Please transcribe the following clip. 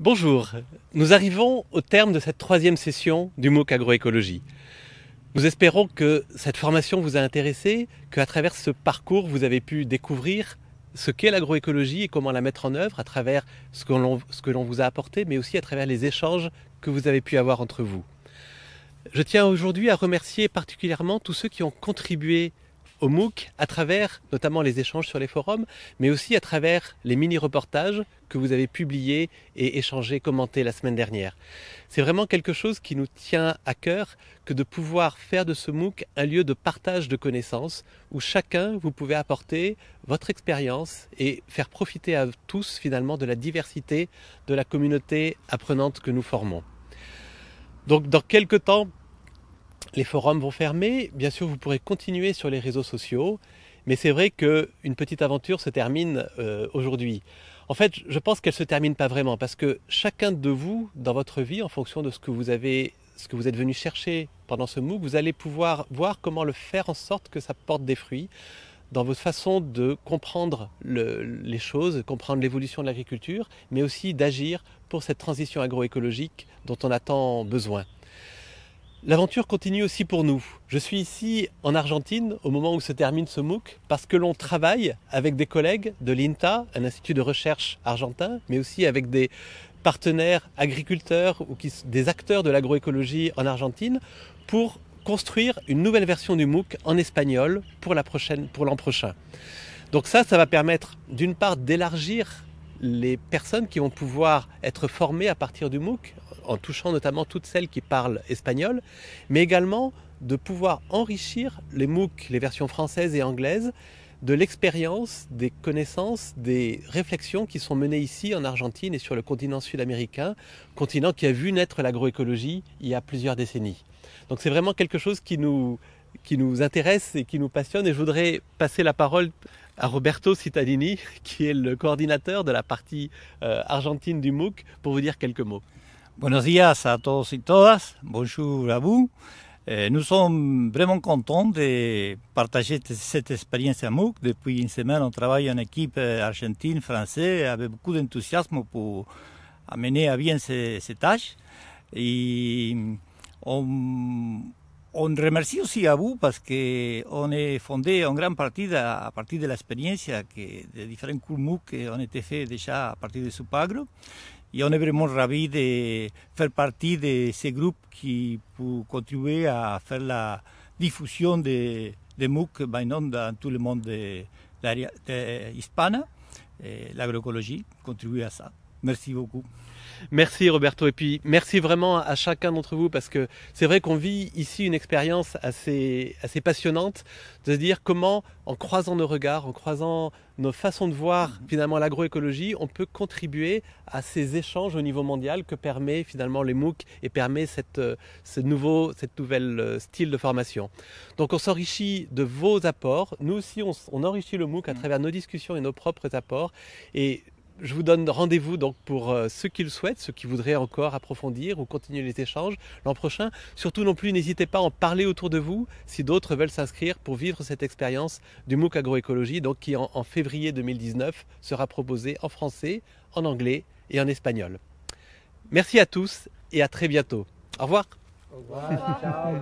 Bonjour, nous arrivons au terme de cette troisième session du MOOC Agroécologie. Nous espérons que cette formation vous a intéressé, qu'à travers ce parcours vous avez pu découvrir ce qu'est l'agroécologie et comment la mettre en œuvre à travers ce que l'on vous a apporté, mais aussi à travers les échanges que vous avez pu avoir entre vous. Je tiens aujourd'hui à remercier particulièrement tous ceux qui ont contribué au MOOC à travers notamment les échanges sur les forums, mais aussi à travers les mini-reportages que vous avez publiés et échangés, commentés la semaine dernière. C'est vraiment quelque chose qui nous tient à cœur que de pouvoir faire de ce MOOC un lieu de partage de connaissances où chacun, vous pouvez apporter votre expérience et faire profiter à tous finalement de la diversité de la communauté apprenante que nous formons. Donc dans quelques temps, les forums vont fermer, bien sûr vous pourrez continuer sur les réseaux sociaux, mais c'est vrai qu'une petite aventure se termine aujourd'hui. En fait, je pense qu'elle ne se termine pas vraiment, parce que chacun de vous, dans votre vie, en fonction de ce que vous êtes venu chercher pendant ce MOOC, vous allez pouvoir voir comment le faire en sorte que ça porte des fruits dans votre façon de comprendre les choses, comprendre l'évolution de l'agriculture, mais aussi d'agir pour cette transition agroécologique dont on a tant besoin. L'aventure continue aussi pour nous. Je suis ici en Argentine au moment où se termine ce MOOC parce que l'on travaille avec des collègues de l'INTA, un institut de recherche argentin, mais aussi avec des partenaires agriculteurs ou des acteurs de l'agroécologie en Argentine pour construire une nouvelle version du MOOC en espagnol pour l'an prochain. Donc ça va permettre d'une part d'élargir les personnes qui vont pouvoir être formées à partir du MOOC, en touchant notamment toutes celles qui parlent espagnol, mais également de pouvoir enrichir les MOOC, les versions françaises et anglaises, de l'expérience, des connaissances, des réflexions qui sont menées ici en Argentine et sur le continent sud-américain, continent qui a vu naître l'agroécologie il y a plusieurs décennies. Donc c'est vraiment quelque chose qui nous intéresse et qui nous passionne, et je voudrais passer la parole à Roberto Cittadini, qui est le coordinateur de la partie argentine du MOOC, pour vous dire quelques mots. Buenos días a todos y todas, bonjour à vous. Nous sommes vraiment contents de partager cette expérience à MOOC. Depuis une semaine, on travaille en équipe argentine, française, avec beaucoup d'enthousiasme pour amener à bien ces tâches. Et on remercie aussi à vous parce qu'on est fondé en grande partie à partir de l'expérience des différents cours MOOC qui ont été faits déjà à partir de Supagro. Et on est vraiment ravis de faire partie de ces groupes qui peuvent contribuer à faire la diffusion des MOOC dans tout le monde de l'area hispana. L'agroécologie contribue à ça. Merci beaucoup. Merci Roberto, et puis merci vraiment à chacun d'entre vous, parce que c'est vrai qu'on vit ici une expérience assez passionnante de se dire comment, en croisant nos regards, en croisant nos façons de voir finalement l'agroécologie, on peut contribuer à ces échanges au niveau mondial que permet finalement les MOOC et permet ce nouvel style de formation. Donc on s'enrichit de vos apports, nous aussi on enrichit le MOOC à travers nos discussions et nos propres apports, et je vous donne rendez-vous donc pour ceux qui le souhaitent, ceux qui voudraient encore approfondir ou continuer les échanges l'an prochain. Surtout non plus, n'hésitez pas à en parler autour de vous si d'autres veulent s'inscrire pour vivre cette expérience du MOOC Agroécologie, donc qui en février 2019 sera proposé en français, en anglais et en espagnol. Merci à tous et à très bientôt. Au revoir. Au revoir. Ciao.